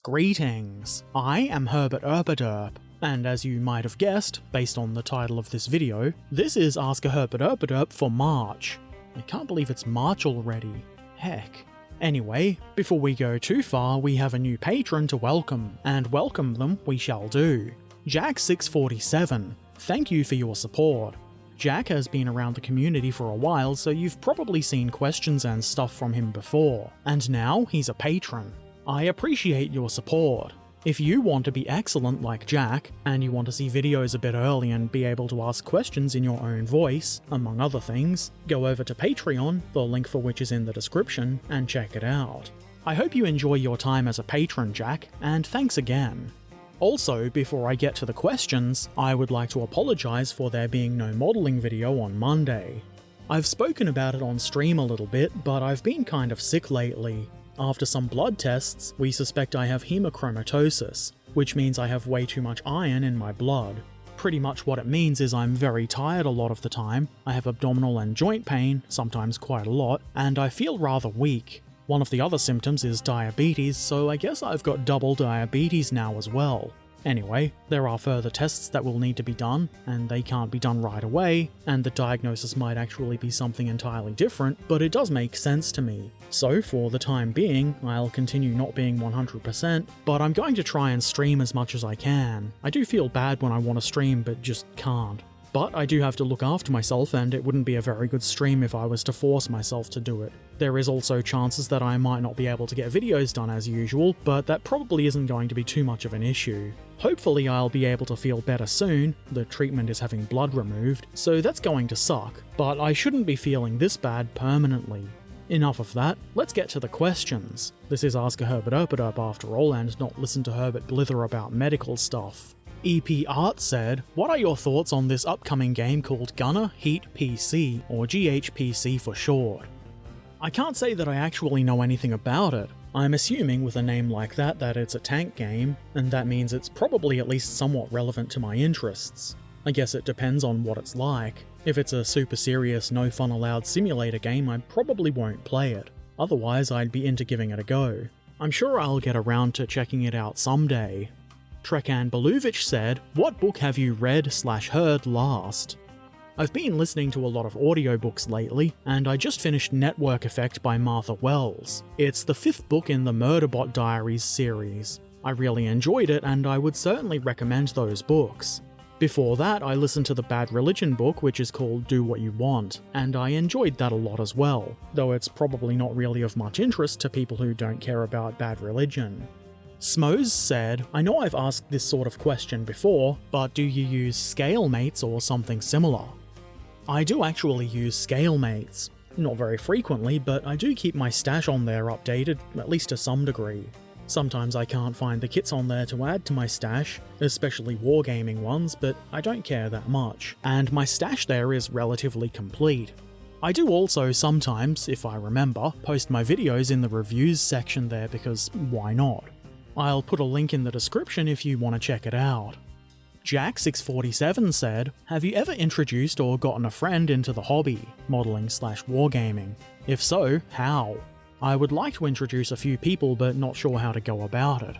Greetings, I am Herbert Erpaderp, and as you might have guessed, based on the title of this video, this is Ask a Herbert Erpaderp for March. I can't believe it's March already. Heck. Anyway, before we go too far, we have a new patron to welcome, and welcome them we shall do. Jack647, thank you for your support. Jack has been around the community for a while, so you've probably seen questions and stuff from him before, and now he's a patron. I appreciate your support. If you want to be excellent like Jack, and you want to see videos a bit early and be able to ask questions in your own voice, among other things, go over to Patreon, the link for which is in the description, and check it out. I hope you enjoy your time as a patron, Jack, and thanks again. Also, before I get to the questions, I would like to apologise for there being no modelling video on Monday. I've spoken about it on stream a little bit, but I've been kind of sick lately. After some blood tests, we suspect I have hemochromatosis, which means I have way too much iron in my blood. Pretty much what it means is I'm very tired a lot of the time, I have abdominal and joint pain, sometimes quite a lot, and I feel rather weak. One of the other symptoms is diabetes, so I guess I've got double diabetes now as well. Anyway, there are further tests that will need to be done, and they can't be done right away, and the diagnosis might actually be something entirely different, but it does make sense to me. So for the time being, I'll continue not being 100%, but I'm going to try and stream as much as I can. I do feel bad when I want to stream, but just can't. But I do have to look after myself, and it wouldn't be a very good stream if I was to force myself to do it. There is also chances that I might not be able to get videos done as usual, but that probably isn't going to be too much of an issue. Hopefully I'll be able to feel better soon, the treatment is having blood removed, so that's going to suck, but I shouldn't be feeling this bad permanently. Enough of that, let's get to the questions. This is Ask a Herbert Erpaderp after all, and not listen to Herbert blither about medical stuff. EP Art said, what are your thoughts on this upcoming game called Gunner Heat PC, or GHPC for short? I can't say that I actually know anything about it. I'm assuming with a name like that it's a tank game, and that means it's probably at least somewhat relevant to my interests. I guess it depends on what it's like. If it's a super serious, no fun allowed simulator game, I probably won't play it. Otherwise, I'd be into giving it a go. I'm sure I'll get around to checking it out someday. Trekan Beluvic said, what book have you read/heard last? I've been listening to a lot of audiobooks lately, and I just finished Network Effect by Martha Wells. It's the 5th book in the Murderbot Diaries series. I really enjoyed it, and I would certainly recommend those books. Before that, I listened to the Bad Religion book, which is called Do What You Want, and I enjoyed that a lot as well, though it's probably not really of much interest to people who don't care about Bad Religion. Smoes said, I know I've asked this sort of question before, but do you use Scalemates or something similar? I do actually use Scalemates. Not very frequently, but I do keep my stash on there updated, at least to some degree. Sometimes I can't find the kits on there to add to my stash, especially wargaming ones, but I don't care that much, and my stash there is relatively complete. I do also sometimes, if I remember, post my videos in the reviews section there because why not? I'll put a link in the description if you want to check it out. Jack647 said, have you ever introduced or gotten a friend into the hobby, modelling/wargaming? If so, how? I would like to introduce a few people but not sure how to go about it.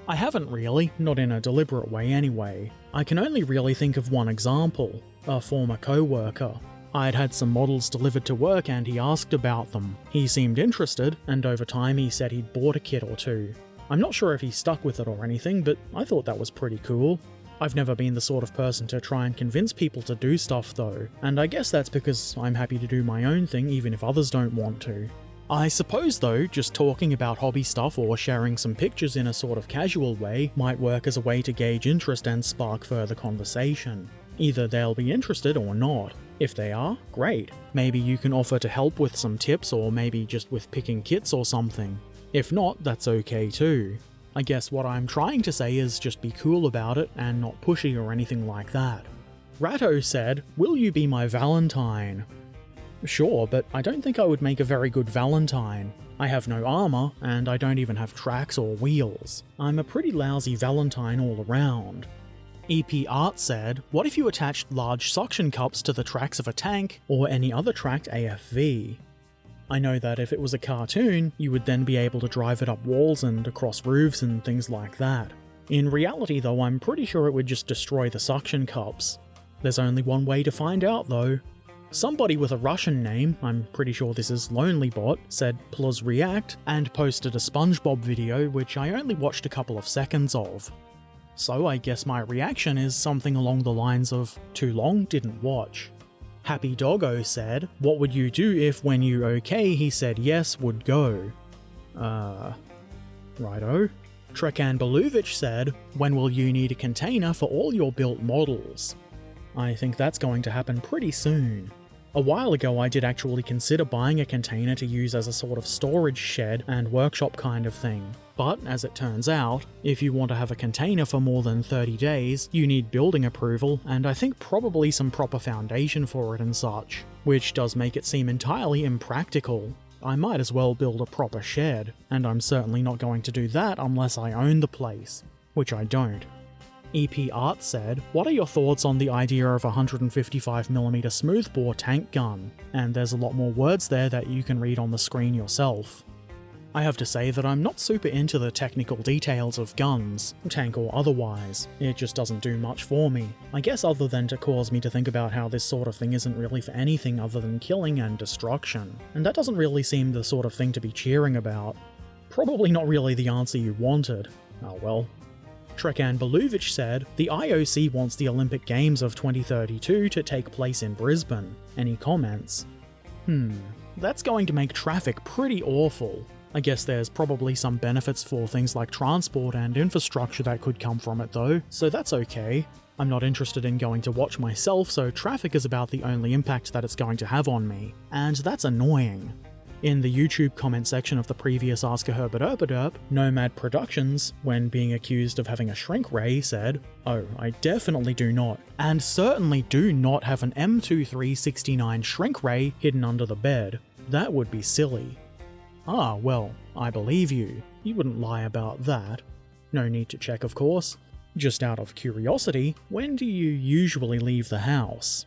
I haven't really, not in a deliberate way anyway. I can only really think of one example, a former co-worker. I'd had some models delivered to work and he asked about them. He seemed interested, and over time he said he'd bought a kit or two. I'm not sure if he stuck with it or anything, but I thought that was pretty cool. I've never been the sort of person to try and convince people to do stuff though, and I guess that's because I'm happy to do my own thing even if others don't want to. I suppose though, just talking about hobby stuff or sharing some pictures in a sort of casual way might work as a way to gauge interest and spark further conversation. Either they'll be interested or not. If they are, great. Maybe you can offer to help with some tips or maybe just with picking kits or something. If not, that's okay too. I guess what I'm trying to say is just be cool about it and not pushy or anything like that. Ratto said, will you be my Valentine? Sure, but I don't think I would make a very good Valentine. I have no armor, and I don't even have tracks or wheels. I'm a pretty lousy Valentine all around. EP Art said, what if you attached large suction cups to the tracks of a tank or any other tracked AFV? I know that if it was a cartoon, you would then be able to drive it up walls and across roofs and things like that. In reality though, I'm pretty sure it would just destroy the suction cups. There's only one way to find out though. Somebody with a Russian name, I'm pretty sure this is LonelyBot, said plus react and posted a SpongeBob video which I only watched a couple of seconds of. So I guess my reaction is something along the lines of too long, didn't watch. Happy Doggo said, what would you do if when you okay he said yes would go? Righto. Trekan Beluvic said, when will you need a container for all your built models? I think that's going to happen pretty soon. A while ago I did actually consider buying a container to use as a sort of storage shed and workshop kind of thing. But, as it turns out, if you want to have a container for more than 30 days, you need building approval and I think probably some proper foundation for it and such, which does make it seem entirely impractical. I might as well build a proper shed, and I'm certainly not going to do that unless I own the place, which I don't. EP Art said, what are your thoughts on the idea of a 155mm smoothbore tank gun? And there's a lot more words there that you can read on the screen yourself. I have to say that I'm not super into the technical details of guns, tank or otherwise. It just doesn't do much for me. I guess other than to cause me to think about how this sort of thing isn't really for anything other than killing and destruction. And that doesn't really seem the sort of thing to be cheering about. Probably not really the answer you wanted. Oh well. Trekan Beluvic said, the IOC wants the Olympic Games of 2032 to take place in Brisbane. Any comments? That's going to make traffic pretty awful. I guess there's probably some benefits for things like transport and infrastructure that could come from it though, so that's okay. I'm not interested in going to watch myself, so traffic is about the only impact that it's going to have on me, and that's annoying. In the YouTube comment section of the previous Ask a Herbert Erpaderp, Nomad Productions, when being accused of having a shrink ray, said, oh, I definitely do not, and certainly do not have an M2369 shrink ray hidden under the bed. That would be silly. Ah, well, I believe you. You wouldn't lie about that. No need to check, of course. Just out of curiosity, when do you usually leave the house?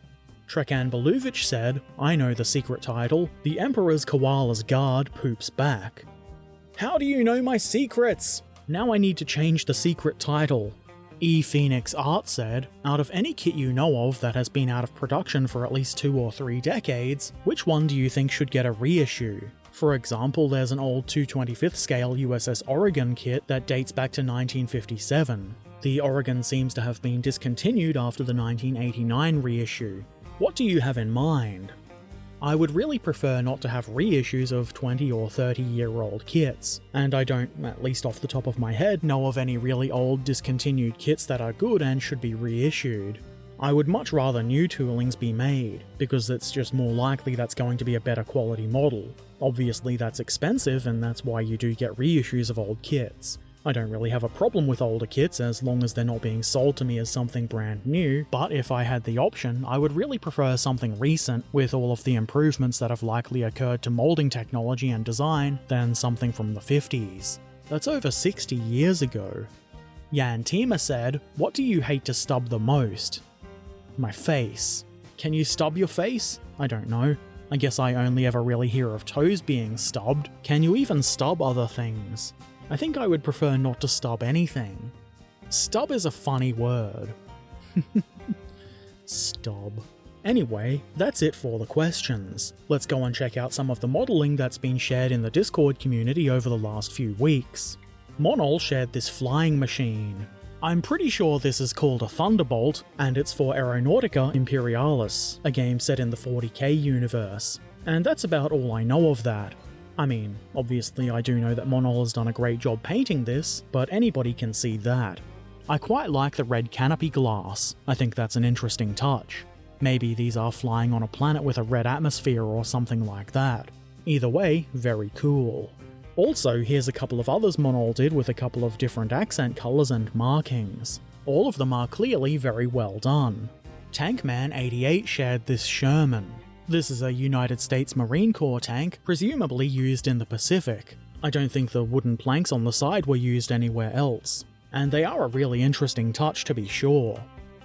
Trekan Beluvic said, I know the secret title, The Emperor's Koala's Guard Poops Back. How do you know my secrets? Now I need to change the secret title. Phoenix Art said, out of any kit you know of that has been out of production for at least 2 or 3 decades, which one do you think should get a reissue? For example, there's an old 2/25th scale USS Oregon kit that dates back to 1957. The Oregon seems to have been discontinued after the 1989 reissue. What do you have in mind? I would really prefer not to have reissues of 20 or 30-year-old kits, and I don't, at least off the top of my head, know of any really old discontinued kits that are good and should be reissued. I would much rather new toolings be made, because it's just more likely that's going to be a better quality model. Obviously that's expensive, and that's why you do get reissues of old kits. I don't really have a problem with older kits as long as they're not being sold to me as something brand new, but if I had the option, I would really prefer something recent with all of the improvements that have likely occurred to molding technology and design than something from the 50s. That's over 60 years ago. Yan Tima said, what do you hate to stub the most? My face. Can you stub your face? I don't know. I guess I only ever really hear of toes being stubbed. Can you even stub other things? I think I would prefer not to stub anything. Stub is a funny word. Stub. Anyway, that's it for the questions. Let's go and check out some of the modelling that's been shared in the Discord community over the last few weeks. Monol shared this flying machine. I'm pretty sure this is called a Thunderbolt, and it's for Aeronautica Imperialis, a game set in the 40k universe. And that's about all I know of that. I mean, obviously I do know that Monol has done a great job painting this, but anybody can see that. I quite like the red canopy glass. I think that's an interesting touch. Maybe these are flying on a planet with a red atmosphere or something like that. Either way, very cool. Also, here's a couple of others Monol did with a couple of different accent colours and markings. All of them are clearly very well done. Tankman88 shared this Sherman. This is a United States Marine Corps tank, presumably used in the Pacific. I don't think the wooden planks on the side were used anywhere else. And they are a really interesting touch to be sure.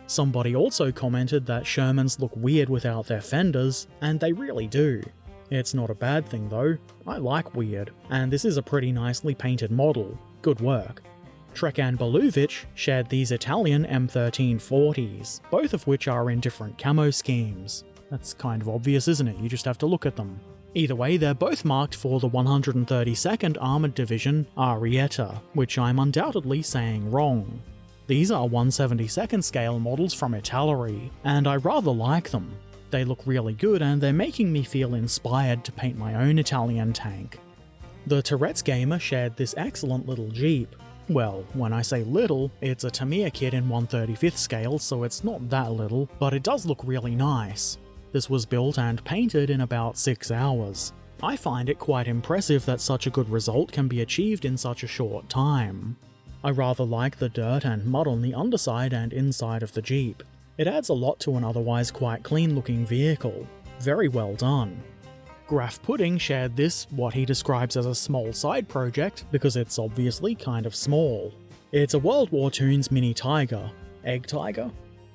Somebody also commented that Shermans look weird without their fenders, and they really do. It's not a bad thing though, I like weird, and this is a pretty nicely painted model. Good work. Trekan Beluvic shared these Italian M1340s, both of which are in different camo schemes. That's kind of obvious, isn't it? You just have to look at them. Either way, they're both marked for the 132nd Armoured Division Arietta, which I'm undoubtedly saying wrong. These are 1/72nd scale models from Italy, and I rather like them. They look really good and they're making me feel inspired to paint my own Italian tank. The Tourette's Gamer shared this excellent little Jeep. Well, when I say little, it's a Tamiya kit in 1/35th scale, so it's not that little, but it does look really nice. This was built and painted in about 6 hours. I find it quite impressive that such a good result can be achieved in such a short time. I rather like the dirt and mud on the underside and inside of the Jeep. It adds a lot to an otherwise quite clean looking vehicle. Very well done. Graf Pudding shared this, what he describes as a small side project, because it's obviously kind of small. It's a World War II's mini Tiger. Egg Tiger?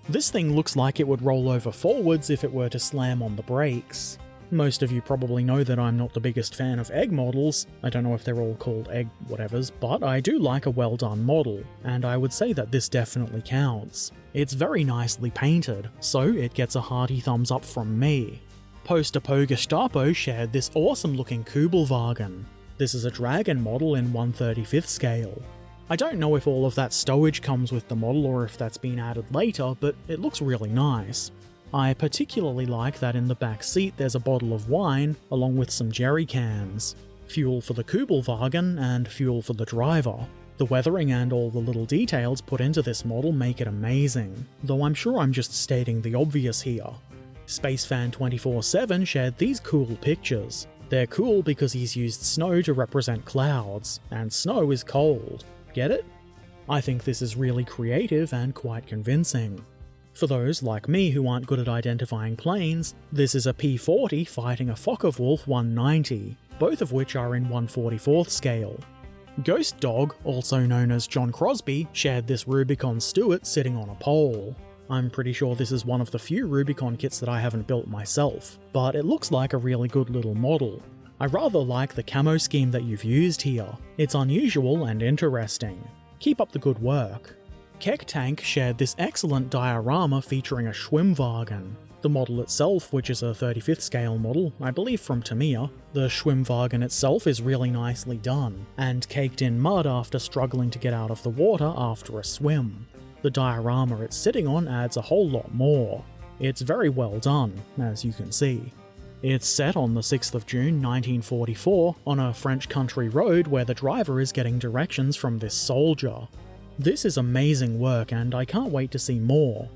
This thing looks like it would roll over forwards if it were to slam on the brakes. Most of you probably know that I'm not the biggest fan of egg models. I don't know if they're all called egg whatevers, but I do like a well done model, and I would say that this definitely counts. It's very nicely painted, so it gets a hearty thumbs up from me. Postapo Gestapo shared this awesome looking Kubelwagen. This is a dragon model in 1/35th scale. I don't know if all of that stowage comes with the model or if that's been added later, but it looks really nice. I particularly like that in the back seat there's a bottle of wine along with some jerry cans. Fuel for the Kubelwagen and fuel for the driver. The weathering and all the little details put into this model make it amazing, though I'm sure I'm just stating the obvious here. SpaceFan247 shared these cool pictures. They're cool because he's used snow to represent clouds, and snow is cold. Get it? I think this is really creative and quite convincing. For those, like me, who aren't good at identifying planes, this is a P-40 fighting a Focke-Wulf 190, both of which are in 1/44th scale. Ghost Dog, also known as John Crosby, shared this Rubicon Stuart sitting on a pole. I'm pretty sure this is one of the few Rubicon kits that I haven't built myself, but it looks like a really good little model. I rather like the camo scheme that you've used here. It's unusual and interesting. Keep up the good work. Keck Tank shared this excellent diorama featuring a Schwimmwagen. The model itself, which is a 35th scale model, I believe from Tamiya, the Schwimmwagen itself is really nicely done, and caked in mud after struggling to get out of the water after a swim. The diorama it's sitting on adds a whole lot more. It's very well done, as you can see. It's set on the 6th of June 1944 on a French country road where the driver is getting directions from this soldier. This is amazing work and I can't wait to see more.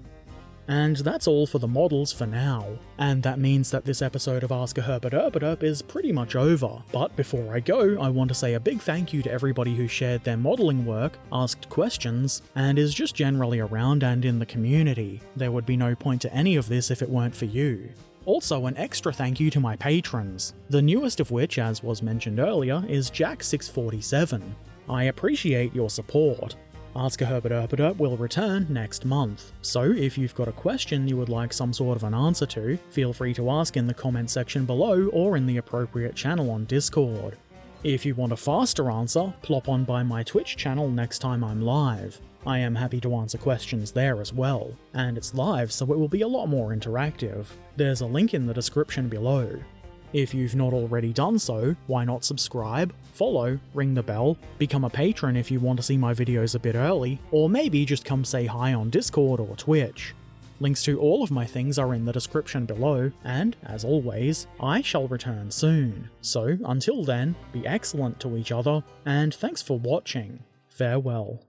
And that's all for the models for now, and that means that this episode of Ask a Herbert Erpaderp is pretty much over. But before I go, I want to say a big thank you to everybody who shared their modelling work, asked questions, and is just generally around and in the community. There would be no point to any of this if it weren't for you. Also, an extra thank you to my patrons, the newest of which, as was mentioned earlier, is Jack647. I appreciate your support. Ask a Herbert Erpaderp will return next month, so if you've got a question you would like some sort of an answer to, feel free to ask in the comment section below or in the appropriate channel on Discord. If you want a faster answer, plop on by my Twitch channel next time I'm live. I am happy to answer questions there as well, and it's live so it will be a lot more interactive. There's a link in the description below. If you've not already done so, why not subscribe, follow, ring the bell, become a patron if you want to see my videos a bit early, or maybe just come say hi on Discord or Twitch. Links to all of my things are in the description below, and, as always, I shall return soon. So, until then, be excellent to each other, and thanks for watching. Farewell.